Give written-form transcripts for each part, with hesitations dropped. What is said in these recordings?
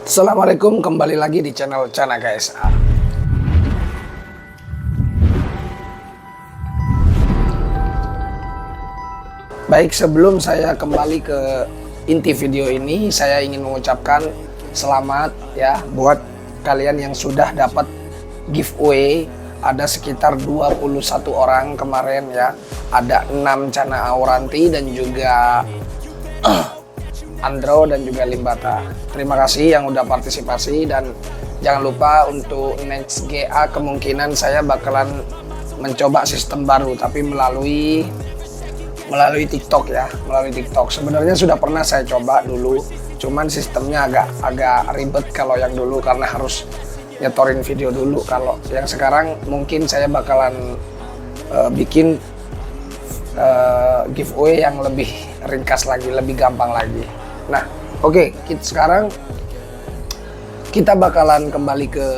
Assalamualaikum, kembali lagi di channel Cana KSA. Baik, sebelum saya kembali ke inti video ini, saya ingin mengucapkan selamat ya buat kalian yang sudah dapat giveaway. Ada sekitar 21 orang kemarin ya. Ada 6 Cana Auranti dan juga Andro dan juga Limbata. Terima kasih yang udah partisipasi, dan jangan lupa untuk next GA kemungkinan saya bakalan mencoba sistem baru tapi melalui TikTok ya, melalui TikTok. Sebenarnya sudah pernah saya coba dulu, cuman sistemnya agak ribet kalau yang dulu karena harus nyetorin video dulu. Kalau yang sekarang mungkin saya bakalan bikin giveaway yang lebih ringkas lagi, lebih gampang lagi. Nah, oke, sekarang kita bakalan kembali ke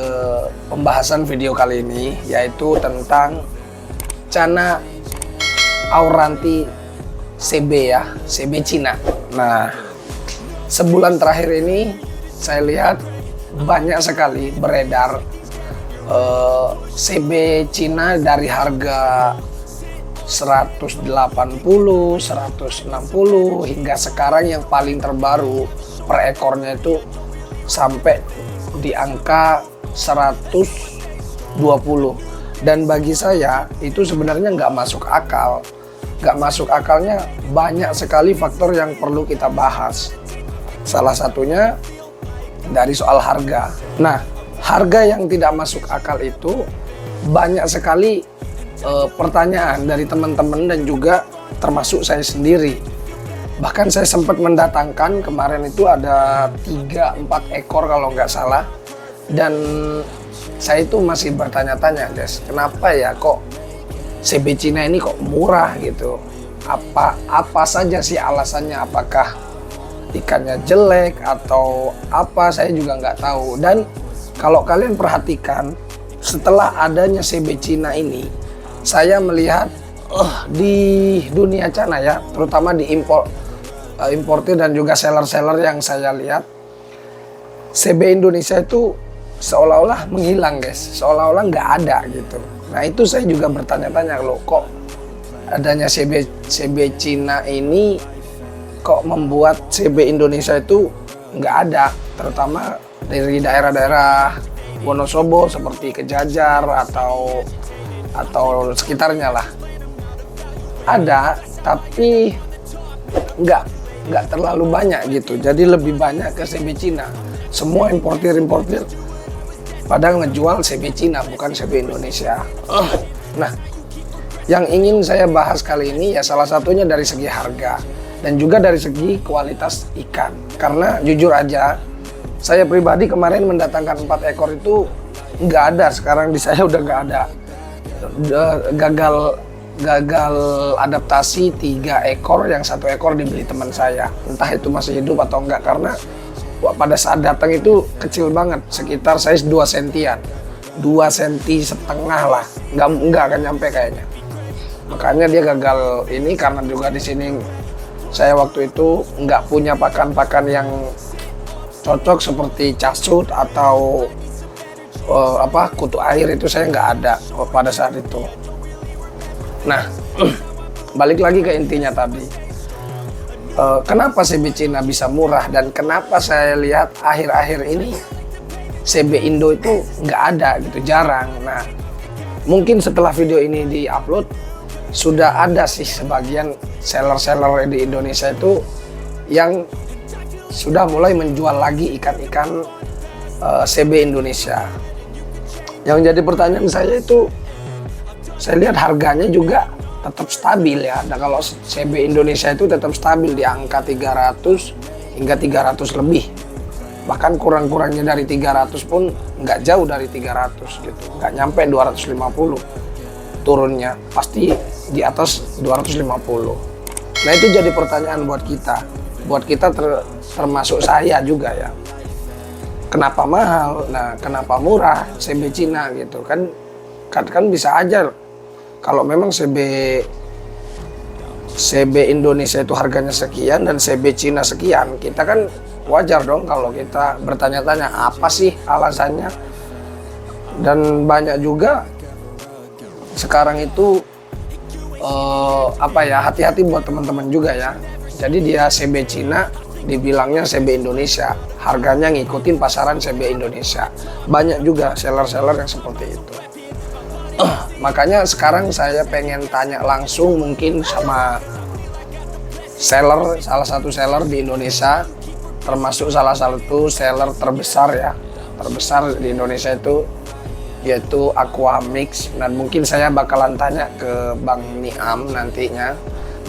pembahasan video kali ini, yaitu tentang Cana Auranti CB ya, CB Cina. Nah, sebulan terakhir ini saya lihat banyak sekali beredar CB Cina dari harga 180, 160 hingga sekarang yang paling terbaru per ekornya itu sampai di angka 120. Dan bagi saya itu sebenarnya nggak masuk akal. Nggak masuk akalnya banyak sekali faktor yang perlu kita bahas. Salah satunya dari soal harga. Nah, harga yang tidak masuk akal itu banyak sekali pertanyaan dari teman-teman dan juga termasuk saya sendiri. Bahkan saya sempat mendatangkan kemarin itu ada 3-4 ekor kalau nggak salah, dan saya itu masih bertanya-tanya, guys, kenapa ya kok CB Cina ini kok murah gitu? Apa saja sih alasannya? Apakah ikannya jelek atau apa? Saya juga nggak tahu. Dan kalau kalian perhatikan, setelah adanya CB Cina ini, saya melihat di dunia Cana ya, terutama di importir dan juga seller-seller yang saya lihat, CB Indonesia itu seolah-olah menghilang, guys, seolah-olah nggak ada gitu. Nah, itu saya juga bertanya-tanya, loh, kok adanya CB Cina ini kok membuat CB Indonesia itu nggak ada, terutama dari daerah-daerah Wonosobo seperti Kejajar atau sekitarnya lah. Ada, tapi nggak terlalu banyak gitu. Jadi lebih banyak ke CB Cina. Semua importir pada ngejual CB Cina, bukan CB Indonesia. Nah, yang ingin saya bahas kali ini ya salah satunya dari segi harga dan juga dari segi kualitas ikan. Karena jujur aja, saya pribadi kemarin mendatangkan 4 ekor itu nggak ada. Sekarang di saya udah nggak ada. Gagal adaptasi 3 ekor, yang 1 ekor dibeli teman saya. Entah itu masih hidup atau enggak, karena pada saat datang itu kecil banget, sekitar size 2 sentian, 2 senti setengah lah, nggak akan nyampe kayaknya. Makanya dia gagal ini karena juga di sini saya waktu itu nggak punya pakan-pakan yang cocok seperti casut atau kutu air, itu saya nggak ada pada saat itu. Nah, balik lagi ke intinya tadi. Kenapa CB Cina bisa murah dan kenapa saya lihat akhir-akhir ini CB Indo itu nggak ada gitu, jarang. Nah, mungkin setelah video ini di-upload sudah ada sih sebagian seller-seller di Indonesia itu yang sudah mulai menjual lagi ikan-ikan CB Indonesia. Yang jadi pertanyaan saya itu, saya lihat harganya juga tetap stabil ya. Dan kalau CB Indonesia itu tetap stabil di angka 300 hingga 300 lebih. Bahkan kurang-kurangnya dari 300 pun nggak jauh dari 300 gitu. Nggak nyampe 250 turunnya. Pasti di atas 250. Nah, itu jadi pertanyaan buat kita. Buat kita termasuk saya juga ya. Kenapa mahal? Nah, kenapa murah CB Cina gitu kan bisa aja kalau memang CB Indonesia itu harganya sekian dan CB Cina sekian, kita kan wajar dong kalau kita bertanya-tanya apa sih alasannya. Dan banyak juga sekarang itu hati-hati buat teman-teman juga ya. Jadi dia CB Cina dibilangnya CB Indonesia, harganya ngikutin pasaran CB Indonesia. Banyak juga seller-seller yang seperti itu. Makanya sekarang saya pengen tanya langsung mungkin sama seller, salah satu seller di Indonesia, termasuk salah satu seller terbesar ya, terbesar di Indonesia itu, yaitu Aquamix. Dan mungkin saya bakalan tanya ke Bang Niam nantinya,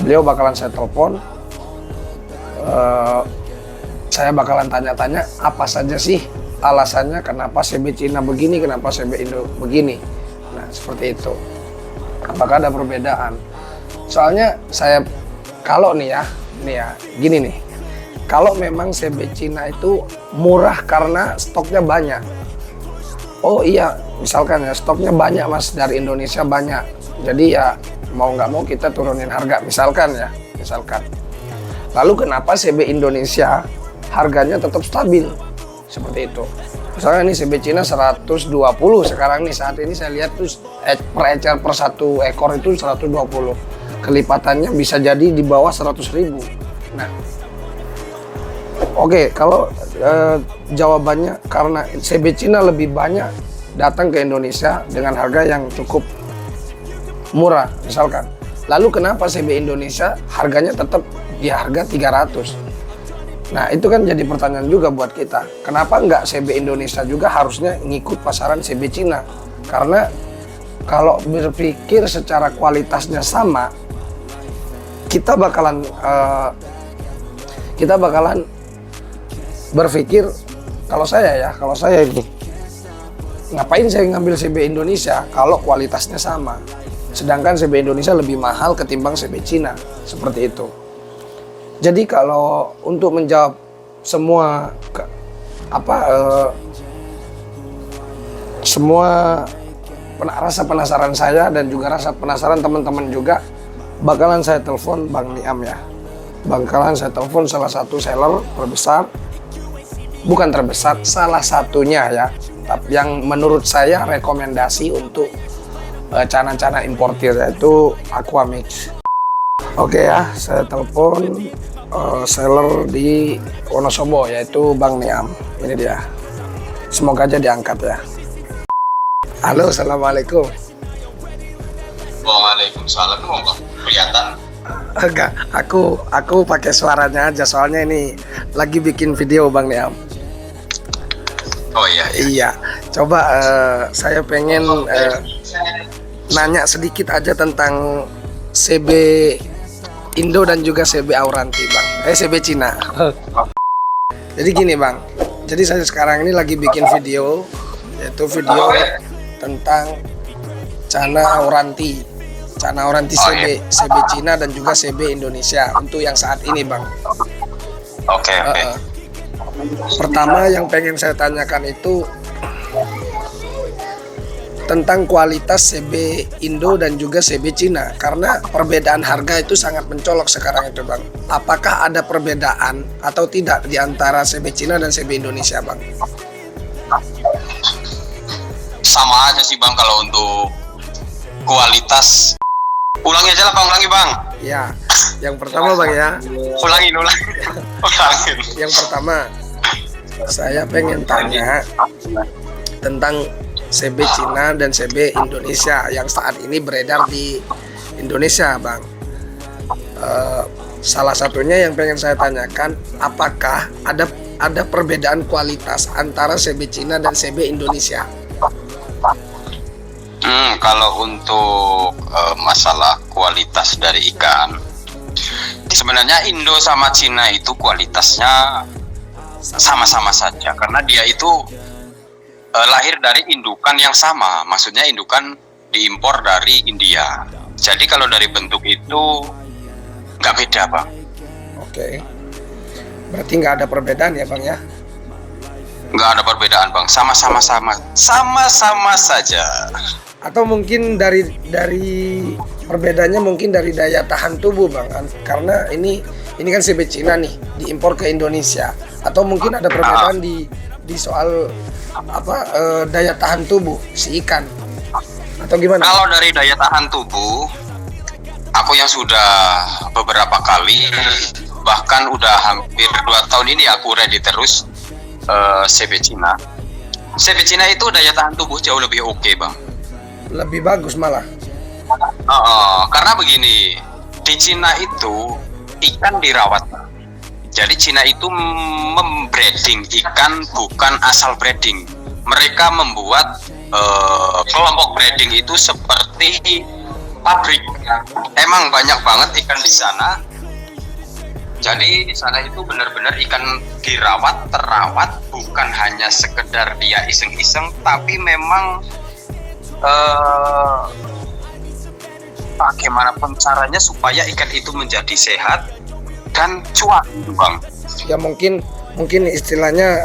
beliau bakalan saya telepon. Saya bakalan tanya-tanya apa saja sih alasannya kenapa CB Cina begini, kenapa CB Indo begini. Nah seperti itu, apakah ada perbedaan? Soalnya saya kalau nih ya gini nih, kalau memang CB Cina itu murah karena stoknya banyak, oh iya misalkan ya stoknya banyak mas dari Indonesia banyak, jadi ya mau nggak mau kita turunin harga misalkan. Lalu kenapa CB Indonesia harganya tetap stabil seperti itu? Misalnya ini CB Cina 120 sekarang nih, saat ini saya lihat tuh per satu ekor itu 120, kelipatannya bisa jadi di bawah 100.000. Nah oke, kalau jawabannya karena CB Cina lebih banyak datang ke Indonesia dengan harga yang cukup murah misalkan. Lalu kenapa CB Indonesia harganya tetap di harga 300? Nah itu kan jadi pertanyaan juga buat kita. Kenapa nggak CB Indonesia juga harusnya ngikut pasaran CB Cina? Karena kalau berpikir secara kualitasnya sama, kita bakalan berpikir, kalau saya ini ngapain saya ngambil CB Indonesia kalau kualitasnya sama, sedangkan CB Indonesia lebih mahal ketimbang CB Cina, seperti itu. Jadi kalau untuk menjawab semua rasa penasaran saya dan juga rasa penasaran teman-teman juga, bakalan saya telepon Bang Niam ya. Bakalan saya telepon salah satu seller terbesar, bukan terbesar, salah satunya ya, tapi yang menurut saya rekomendasi untuk cana-cana importir, yaitu Aquamix. Oke ya, saya telepon seller di Wonosobo yaitu Bang Niam. Ini dia. Semoga aja diangkat ya. Halo, assalamualaikum. Waalaikumsalam, kok kelihatan? Enggak, aku pakai suaranya aja soalnya ini lagi bikin video Bang Niam. Oh iya. Iya. Coba saya pengen nanya sedikit aja tentang CB Indo dan juga CB Auranti Bang. CB Cina. Jadi gini Bang. Jadi saya sekarang ini lagi bikin video, yaitu video tentang Cana Auranti CB Cina dan juga CB Indonesia untuk yang saat ini Bang. Oke. Pertama yang pengen saya tanyakan itu tentang kualitas CB Indo dan juga CB Cina, karena perbedaan harga itu sangat mencolok sekarang itu Bang. Apakah ada perbedaan atau tidak di antara CB Cina dan CB Indonesia Bang? Sama aja sih Bang kalau untuk kualitas. Ulangi aja lah Bang, Bang. Ya, yang pertama Bang ya. Ulangin. Yang pertama, saya pengen tanya tentang CB Cina dan CB Indonesia yang saat ini beredar di Indonesia Bang. Salah satunya yang pengen saya tanyakan, apakah ada perbedaan kualitas antara CB Cina dan CB Indonesia? Kalau untuk masalah kualitas dari ikan, sebenarnya Indo sama Cina itu kualitasnya sama-sama saja, karena dia itu lahir dari indukan yang sama, maksudnya indukan diimpor dari India. Jadi kalau dari bentuk itu nggak beda Bang. Oke, berarti nggak ada perbedaan ya Bang ya? Nggak ada perbedaan Bang, sama-sama saja. Atau mungkin dari perbedaannya mungkin dari daya tahan tubuh Bang, karena ini ini kan CB Cina nih diimpor ke Indonesia, atau mungkin ada perbedaan di soal daya tahan tubuh si ikan atau gimana? Kalau dari daya tahan tubuh, aku yang sudah beberapa kali, bahkan udah hampir 2 tahun ini aku ready terus CB Cina. CB Cina itu daya tahan tubuh jauh lebih oke, Bang. Lebih bagus malah. Karena begini, di Cina itu ikan dirawat. Jadi Cina itu membreeding ikan, bukan asal breeding. Mereka membuat kelompok breeding itu seperti pabrik. Emang banyak banget ikan di sana. Jadi di sana itu benar-benar ikan dirawat, terawat, bukan hanya sekedar dia iseng-iseng, tapi memang bagaimanapun caranya supaya ikan itu menjadi sehat dan cuan, Bang. Ya mungkin istilahnya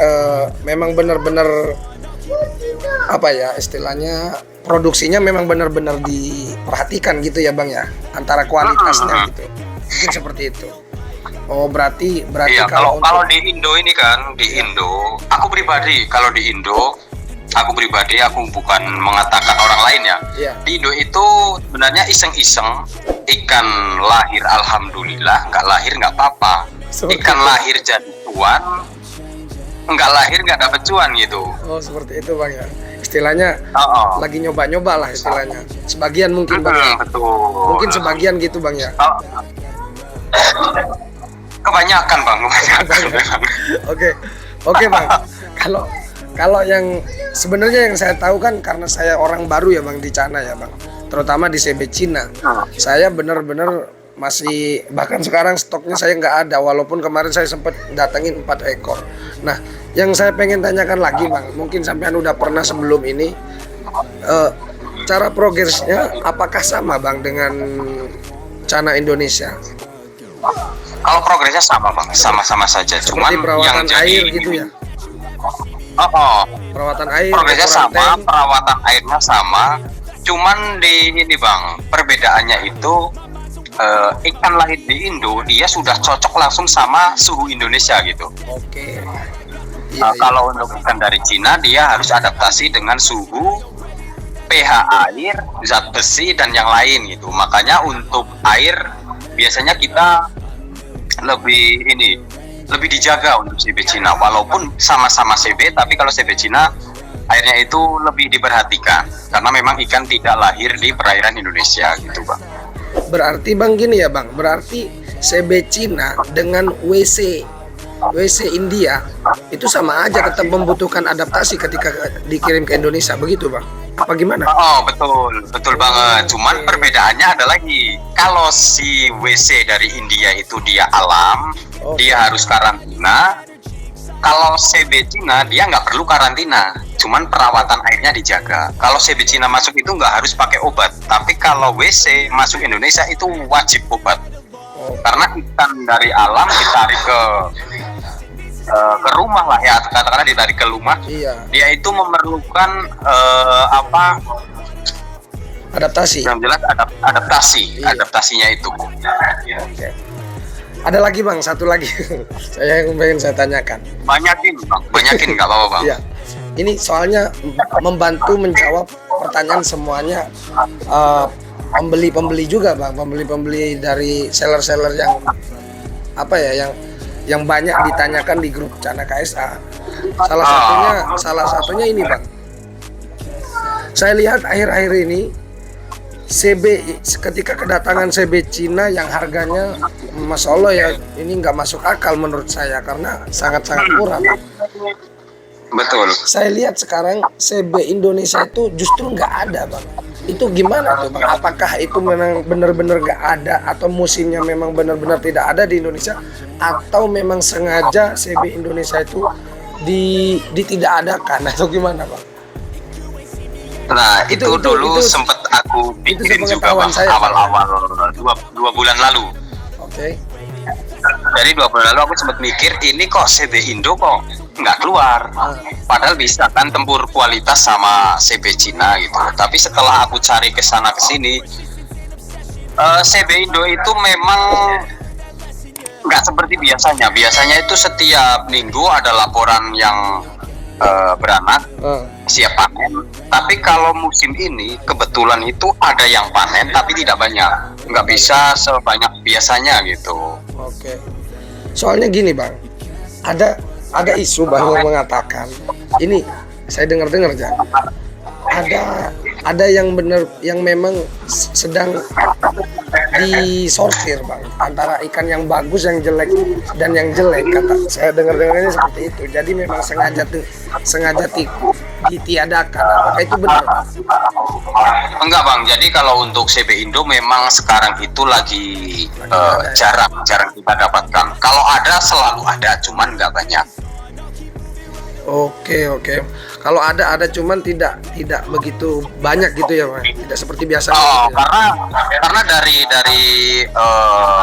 memang benar-benar istilahnya produksinya memang benar-benar diperhatikan gitu ya, Bang ya, antara kualitasnya gitu. Mungkin seperti itu. Oh, berarti iya, kalau di Indo ini kan, Indo, aku pribadi aku bukan mengatakan orang lain ya. Iya. Di Indo itu sebenarnya iseng-iseng, ikan lahir alhamdulillah, nggak lahir nggak apa-apa. Ikan lahir jadi cuan, nggak lahir nggak dapet cuan gitu. Oh, seperti itu, Bang ya. Istilahnya lagi nyoba-nyoba lah istilahnya. Sebagian mungkin, Bang. Betul. Mungkin sebagian gitu, Bang ya. Kebanyakan, Bang. Oke, Bang. Kalau yang sebenarnya yang saya tahu kan, karena saya orang baru ya, Bang, di Cana ya, Bang. Terutama di CB Cina. Saya benar-benar masih, bahkan sekarang stoknya saya nggak ada, walaupun kemarin saya sempat datengin 4 ekor. Nah, yang saya pengen tanyakan lagi, Bang, mungkin sampean udah pernah sebelum ini, cara progresnya apakah sama, Bang, dengan Cana Indonesia? Kalau progresnya sama, Bang, sama-sama saja. Seperti Cuman perawatan yang air gitu ya. Perawatan air, quarantine. perawatan airnya sama. Cuman di ini, Bang, perbedaannya itu ikan lahir di Indo dia sudah cocok langsung sama suhu Indonesia gitu. Oke. Iya. Kalau untuk ikan dari Cina dia harus adaptasi dengan suhu, pH air, zat besi dan yang lain gitu. Makanya untuk air biasanya kita lebih dijaga untuk CB Cina, walaupun sama-sama CB, tapi kalau CB Cina airnya itu lebih diperhatikan karena memang ikan tidak lahir di perairan Indonesia gitu, Bang. Berarti, Bang, gini ya, Bang, berarti CB Cina dengan WC India itu sama aja, tetap membutuhkan adaptasi ketika dikirim ke Indonesia, begitu, Bang? Apa gimana? Betul banget. Cuman perbedaannya ada lagi. Kalau si WC dari India itu dia alam, dia harus karantina. Kalau CB Cina dia nggak perlu karantina, cuman perawatan airnya dijaga. Kalau CB Cina masuk itu nggak harus pakai obat, tapi kalau WC masuk Indonesia itu wajib obat. Karena ikan dari alam ditarik ke rumah lah ya, katakanlah ditarik ke rumah. Iya. Dia itu memerlukan Adaptasi. yang jelas adaptasi. Iya. Adaptasinya itu. Oke. Ada lagi, Bang, satu lagi saya yang pengen saya tanyakan. Banyakin nggak apa-apa, Bang. Iya. Ini soalnya membantu menjawab pertanyaan semuanya pembeli-pembeli juga, Bang, pembeli-pembeli dari seller-seller yang banyak ditanyakan di grup Cana KSA. Salah satunya ini, Bang. Saya lihat akhir-akhir ini ketika kedatangan CB Cina yang harganya, Masya Allah ya, ini nggak masuk akal menurut saya karena sangat-sangat murah, Bang. Betul. Saya lihat sekarang CB Indonesia itu justru nggak ada, Bang. Itu gimana tuh, Bang? Apakah itu memang benar-benar nggak ada, atau musimnya memang benar-benar tidak ada di Indonesia, atau memang sengaja CB Indonesia itu tidak adakan, atau gimana, Bang? Itu dulu sempat aku pikirin juga, Bang, awal-awal 2 bulan lalu. Oke. Jadi 2 bulan lalu aku sempat mikir, ini kok CB Indo kok nggak keluar, padahal bisa kan tempur kualitas sama CB Cina gitu. Tapi setelah aku cari ke sana ke sini, CB Indo itu memang nggak seperti biasanya. Biasanya itu setiap minggu ada laporan yang beranak siap panen. Tapi kalau musim ini kebetulan itu ada yang panen tapi tidak banyak, nggak bisa sebanyak biasanya gitu. Oke. Soalnya gini bang, ada isu bang yang mengatakan ini, saya dengar ya, ada yang benar, yang memang sedang disortir bang, antara ikan yang bagus, yang jelek, dan yang jelek. Kata saya dengarnya seperti itu. Jadi memang sengaja ditiadakan. Apakah itu benar bang? Enggak bang, jadi kalau untuk CB Indo memang sekarang itu lagi jarang kita dapatkan. Kalau ada selalu ada, cuman nggak banyak. Oke. Kalau ada cuman tidak begitu banyak gitu ya bang. Tidak seperti biasa. Oh, gitu ya? Karena dari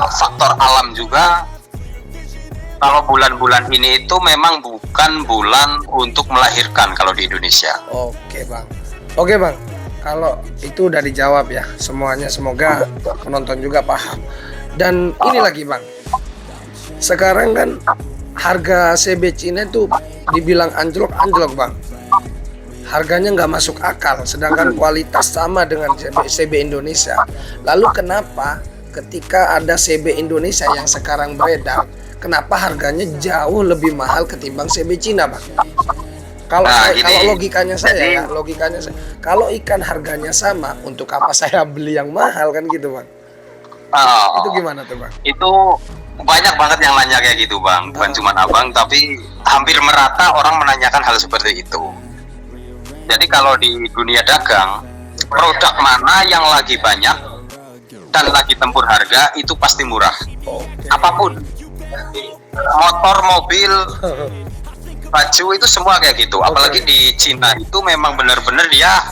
faktor alam juga. Kalau bulan-bulan ini itu memang bukan bulan untuk melahirkan kalau di Indonesia. Oke bang. Kalau itu udah dijawab ya semuanya. Semoga penonton juga paham. Dan ini lagi bang, sekarang kan harga CB Cina itu dibilang anjlok bang. Harganya nggak masuk akal, sedangkan kualitas sama dengan CB Indonesia. Lalu kenapa ketika ada CB Indonesia yang sekarang beredar, kenapa harganya jauh lebih mahal ketimbang CB Cina bang? Kalau logikanya saya, kalau ikan harganya sama, untuk apa saya beli yang mahal kan gitu bang? Itu gimana tuh bang? Itu banyak banget yang nanya kayak gitu bang, bukan cuma abang, tapi hampir merata orang menanyakan hal seperti itu. Jadi kalau di dunia dagang, produk mana yang lagi banyak dan lagi tempur harga itu pasti murah. Apapun, motor, mobil, baju itu semua kayak gitu. Apalagi di Cina itu memang benar-benar dia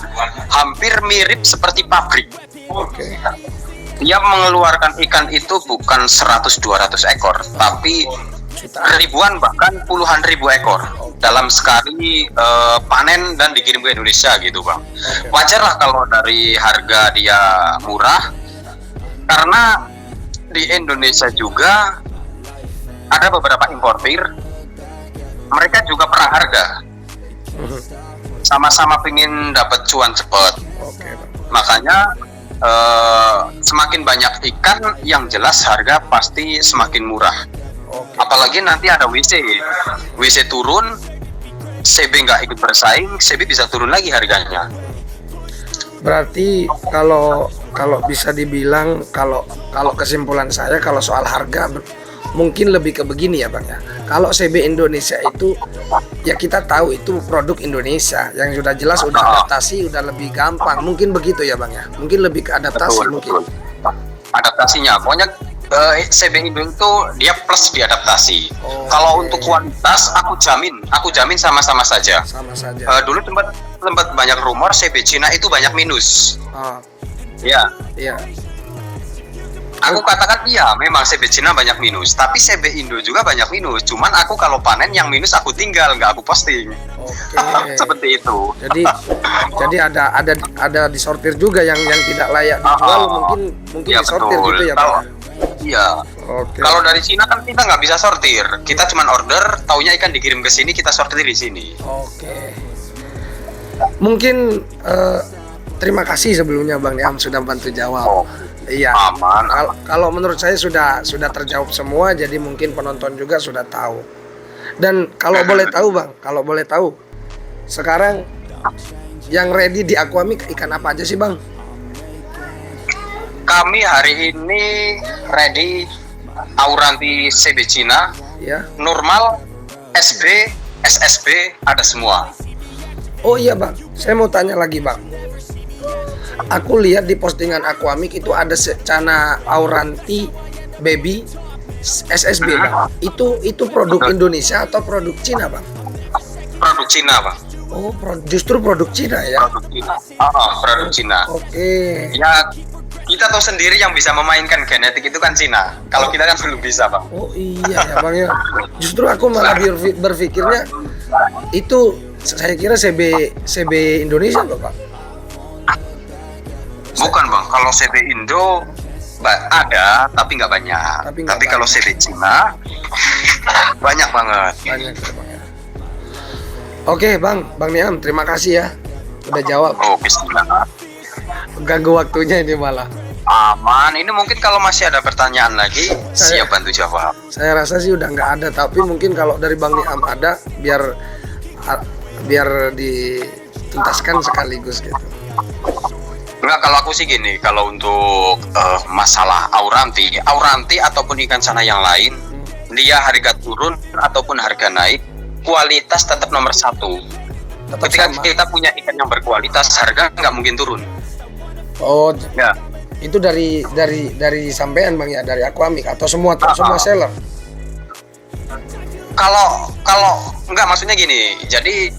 hampir mirip seperti pabrik. Dia mengeluarkan ikan itu bukan 100-200 ekor, tapi ribuan bahkan puluhan ribu ekor dalam sekali panen dan dikirim ke Indonesia gitu bang. Wajar lah kalau dari harga dia murah, karena di Indonesia juga ada beberapa importir, mereka juga perang harga, sama-sama pengen dapat cuan cepat. Makanya semakin banyak ikan, yang jelas harga pasti semakin murah. Apalagi nanti ada WC turun, CB nggak ikut bersaing, CB bisa turun lagi harganya. Berarti kalau bisa dibilang, kalau kesimpulan saya, kalau soal harga mungkin lebih ke begini ya bang ya. Kalau CB Indonesia itu ya kita tahu itu produk Indonesia yang sudah jelas, udah adaptasi, udah lebih gampang. Mungkin begitu ya bang ya. Mungkin lebih ke adaptasi. Betul. Adaptasinya, pokoknya CB Indo itu dia plus di adaptasi. Kalau untuk kualitas aku jamin sama-sama saja. Dulu tempat banyak rumor CB Cina itu banyak minus. Iya. Aku katakan iya, memang CB Cina banyak minus, tapi CB Indo juga banyak minus. Cuman aku kalau panen yang minus aku tinggal, nggak aku posting. Seperti itu. Jadi ada disortir juga yang tidak layak dijual, mungkin ya, disortir betul. Gitu ya Pak. Iya. Kalau dari Cina kan kita nggak bisa sortir, kita cuma order, taunya ikan dikirim ke sini, kita sortir di sini. Mungkin terima kasih sebelumnya Bang Niam sudah bantu jawab. Iya. Aman. Kalau menurut saya sudah terjawab semua, jadi mungkin penonton juga sudah tahu. Dan kalau boleh tahu, sekarang yang ready di Aquamik ikan apa aja sih Bang? Kami hari ini ready Auranti CB Cina, ya. Normal, SB, SSB, ada semua. Oh iya Bang, saya mau tanya lagi Bang. Aku lihat di postingan Aquamik itu ada Cana Auranti Baby SSB Bang. Itu produk Indonesia atau produk Cina Bang? Produk Cina Bang. Oh, justru produk Cina ya? Produk Cina. Produk Cina. Oke. Ya, kita tahu sendiri yang bisa memainkan genetik itu kan Cina. Kalau kita kan belum bisa Bang. Oh iya ya Bang ya. Justru aku malah berpikirnya itu, saya kira CB Indonesia loh Pak. Bukan Bang, kalau CB Indo Ada, tapi nggak banyak. Tapi nggak Tapi kalau banyak. CB Cina banyak banget. Banyak ya Bang ya. Oke Bang Niam, terima kasih ya udah jawab. Oke, siap. Ganggu waktunya ini malah. Aman. Ini mungkin kalau masih ada pertanyaan lagi, siap bantu jawab. Saya rasa sih udah nggak ada, tapi mungkin kalau dari Bang Niam ada, biar dituntaskan sekaligus gitu. Enggak, kalau aku sih gini, kalau untuk masalah auranti ataupun ikan sana yang lain, dia harga turun ataupun harga naik, kualitas tetap nomor satu. Tetap Ketika sama. kita punya ikan yang berkualitas, harga nggak mungkin turun. Oh, Ya. itu dari sampean Bang ya, dari Aquamik atau semua seller? Kalau nggak, maksudnya gini, jadi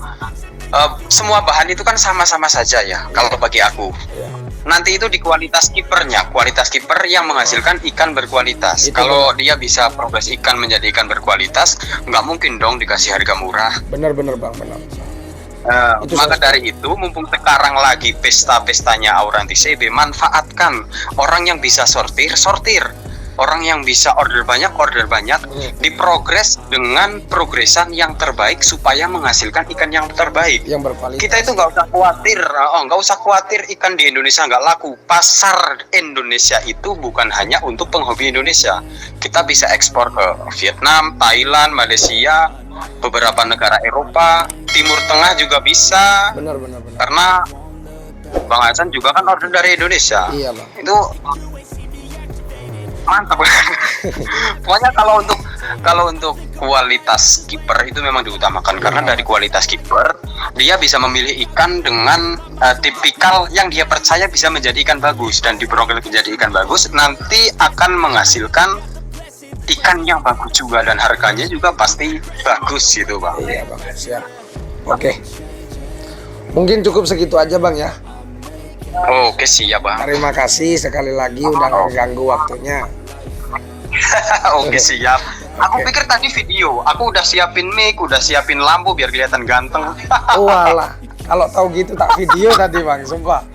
semua bahan itu kan sama-sama saja ya. Kalau bagi aku, Ya. nanti itu di kualitas kipernya, kualitas kiper yang menghasilkan ikan berkualitas. Itu Kalau dia bisa progres ikan menjadi ikan berkualitas, nggak mungkin dong dikasih harga murah. Benar Bang, benar. Itu Maka dari itu, mumpung sekarang lagi pesta-pestanya Auranti CB, manfaatkan orang yang bisa sortir, orang yang bisa order banyak, diprogres dengan progresan yang terbaik supaya menghasilkan ikan yang terbaik. Yang berkualitas. Kita itu nggak usah khawatir ikan di Indonesia nggak laku. Pasar Indonesia itu bukan hanya untuk penghobi Indonesia. Kita bisa ekspor ke Vietnam, Thailand, Malaysia, beberapa negara Eropa, Timur Tengah juga bisa. Benar. Karena Bang Hasan juga kan order dari Indonesia. Iya Bang. Itu mantap. Pokoknya kalau untuk kualitas kiper itu memang diutamakan, karena dari kualitas kiper dia bisa memilih ikan dengan tipikal yang dia percaya bisa menjadi ikan bagus, dan diprogres menjadi ikan bagus nanti akan menghasilkan ikan yang bagus juga, dan harganya juga pasti bagus gitu Bang. Iya Bang, siap. Oke. Mungkin cukup segitu aja Bang ya. Oke, siap Bang. Terima kasih sekali lagi udah mengganggu waktunya. Oke, siap. Aku Oke. pikir tadi video, aku udah siapin mic, udah siapin lampu biar kelihatan ganteng. Walah, kalau tahu gitu tak video tadi Bang, sumpah.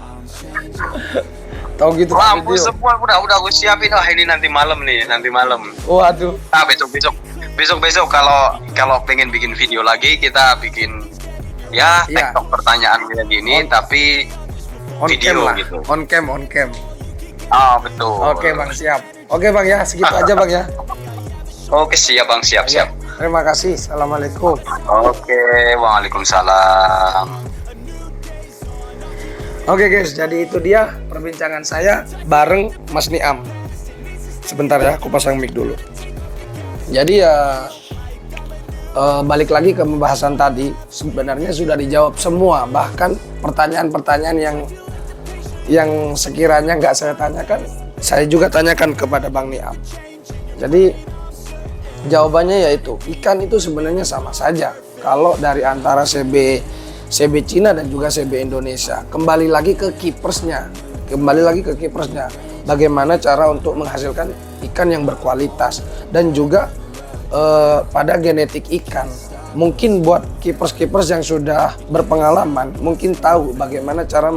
Tahu gitu tak Lampu video. semua udah aku siapin. Oh, ini nanti malam. Waduh. Besok kalau pengen bikin video lagi, kita bikin Iya. TikTok pertanyaan kayak gini, tapi On cam video lah. gitu. On cam. Betul. Oke Bang, siap. Oke Bang ya, segitu aja Bang ya. Oke, siap Bang, siap. Terima kasih. Assalamualaikum. Oke, waalaikumsalam. Oke guys, jadi itu dia perbincangan saya bareng Mas Niam. Sebentar ya, aku pasang mic dulu. Jadi ya balik lagi ke pembahasan tadi, sebenarnya sudah dijawab semua, bahkan pertanyaan-pertanyaan yang sekiranya nggak saya tanyakan, saya juga tanyakan kepada Bang Niam. Jadi jawabannya yaitu ikan itu sebenarnya sama saja kalau dari antara CB Cina dan juga CB Indonesia. Kembali lagi ke kipersnya. Bagaimana cara untuk menghasilkan ikan yang berkualitas dan juga pada genetik ikan. Mungkin buat keepers yang sudah berpengalaman mungkin tahu bagaimana cara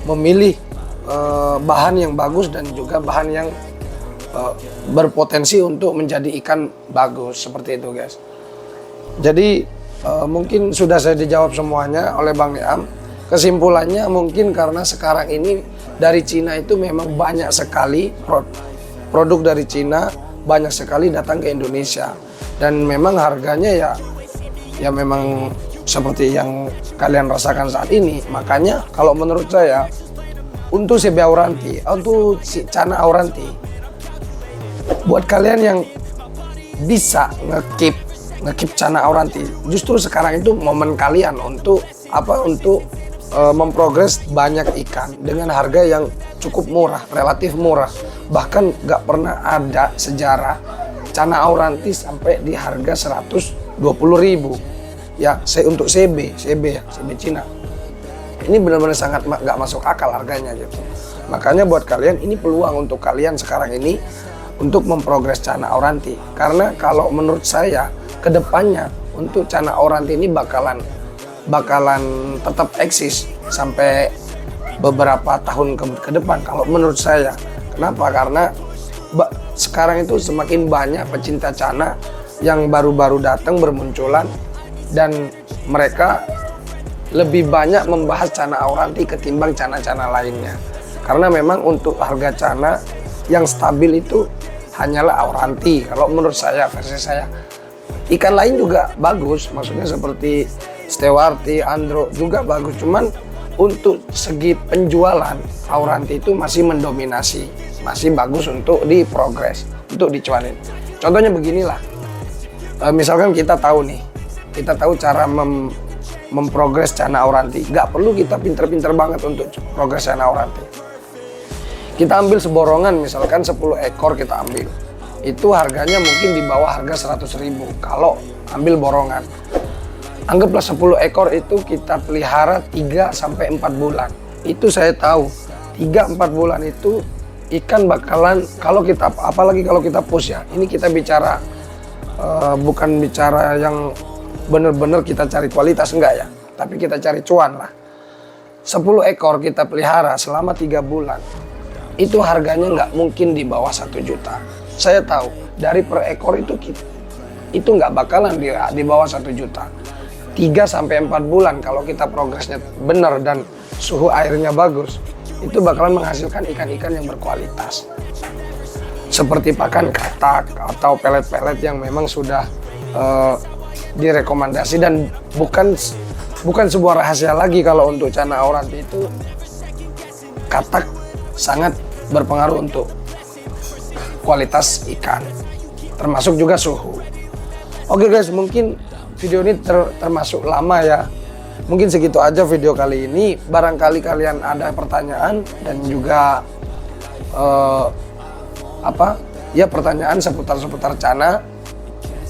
memilih bahan yang bagus dan juga bahan yang berpotensi untuk menjadi ikan bagus, seperti itu guys. Jadi mungkin sudah saya dijawab semuanya oleh Bang Niam. Kesimpulannya mungkin karena sekarang ini dari Cina itu memang banyak sekali produk dari Cina, banyak sekali datang ke Indonesia, dan memang harganya ya memang seperti yang kalian rasakan saat ini. Makanya kalau menurut saya untuk CB Auranti, untuk Cana Auranti, buat kalian yang bisa ngekip Cana Auranti, justru sekarang itu momen kalian untuk memprogres banyak ikan dengan harga yang cukup murah, relatif murah. Bahkan nggak pernah ada sejarah Cana Auranti sampai di harga 120.000 ya, untuk CB Cina. Ini benar-benar sangat nggak masuk akal harganya gitu. Makanya buat kalian ini peluang untuk kalian sekarang ini untuk memprogres Cana Auranti. Karena kalau menurut saya kedepannya untuk Cana Auranti ini bakalan tetap eksis sampai beberapa tahun ke depan kalau menurut saya. Kenapa? Karena sekarang itu semakin banyak pecinta cana yang baru-baru datang bermunculan, dan mereka lebih banyak membahas cana Auranti ketimbang cana-cana lainnya. Karena memang untuk harga cana yang stabil itu hanyalah Auranti. Kalau menurut saya, versi saya, ikan lain juga bagus, maksudnya seperti Stewarti, Andro juga bagus. Cuman untuk segi penjualan, Auranti itu masih mendominasi, masih bagus untuk diprogres, untuk dicuanin. Contohnya beginilah, misalkan kita tahu cara memprogres cana Auranti. Nggak perlu kita pinter-pinter banget untuk progres cana Auranti. Kita ambil seborongan, misalkan 10 ekor kita ambil. Itu harganya mungkin di bawah harga 100.000 kalau ambil borongan. Anggaplah 10 ekor itu kita pelihara 3-4 bulan. Itu saya tahu, 3-4 bulan itu ikan bakalan, kalau kita, apalagi kalau kita push ya, ini kita bicara bukan bicara yang benar-benar kita cari kualitas, enggak ya, tapi kita cari cuan lah. 10 ekor kita pelihara selama 3 bulan, itu harganya nggak mungkin di bawah 1 juta. Saya tahu dari per ekor itu nggak bakalan di bawah 1 juta. 3-4 bulan kalau kita progresnya benar dan suhu airnya bagus, itu bakalan menghasilkan ikan-ikan yang berkualitas. Seperti pakan katak atau pelet-pelet yang memang sudah direkomendasi, dan bukan sebuah rahasia lagi kalau untuk cana Auranti itu katak sangat berpengaruh untuk kualitas ikan, termasuk juga suhu. Oke guys, mungkin video ini termasuk lama ya. Mungkin segitu aja video kali ini. Barangkali kalian ada pertanyaan dan juga pertanyaan seputar cana,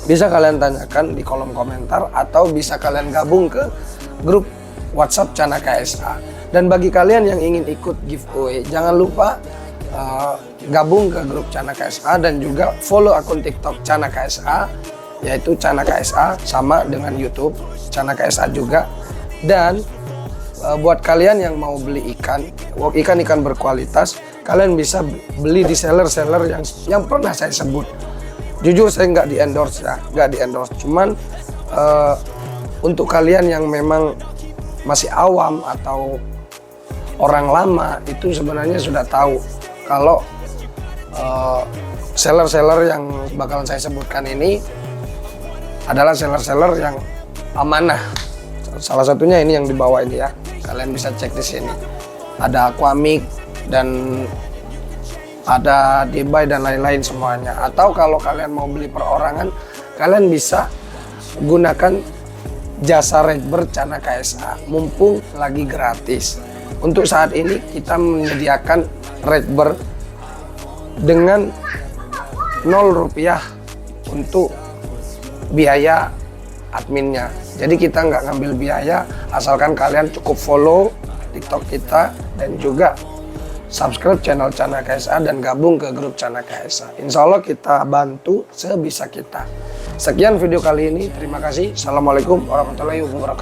bisa kalian tanyakan di kolom komentar atau bisa kalian gabung ke grup WhatsApp Cana KSA. Dan bagi kalian yang ingin ikut giveaway, jangan lupa gabung ke grup Cana KSA dan juga follow akun TikTok Cana KSA, yaitu Cana KSA, sama dengan YouTube Cana KSA juga. Dan buat kalian yang mau beli ikan berkualitas, kalian bisa beli di seller-seller yang pernah saya sebut. Jujur saya nggak di endorse. Cuman untuk kalian yang memang masih awam atau orang lama, itu sebenarnya sudah tahu kalau seller-seller yang bakalan saya sebutkan ini adalah seller-seller yang amanah. Salah satunya ini yang di bawah ini ya, kalian bisa cek di sini. Ada Aquamix dan ada Debay dan lain-lain semuanya. Atau kalau kalian mau beli perorangan, kalian bisa gunakan jasa Redbird Cana KSA, mumpung lagi gratis. Untuk saat ini kita menyediakan Redbird dengan 0 rupiah untuk biaya adminnya. Jadi kita nggak ngambil biaya, asalkan kalian cukup follow TikTok kita dan juga subscribe channel Cana KSA dan gabung ke grup Cana KSA. Insya Allah kita bantu sebisa kita. Sekian video kali ini, terima kasih. Assalamualaikum warahmatullahi wabarakatuh.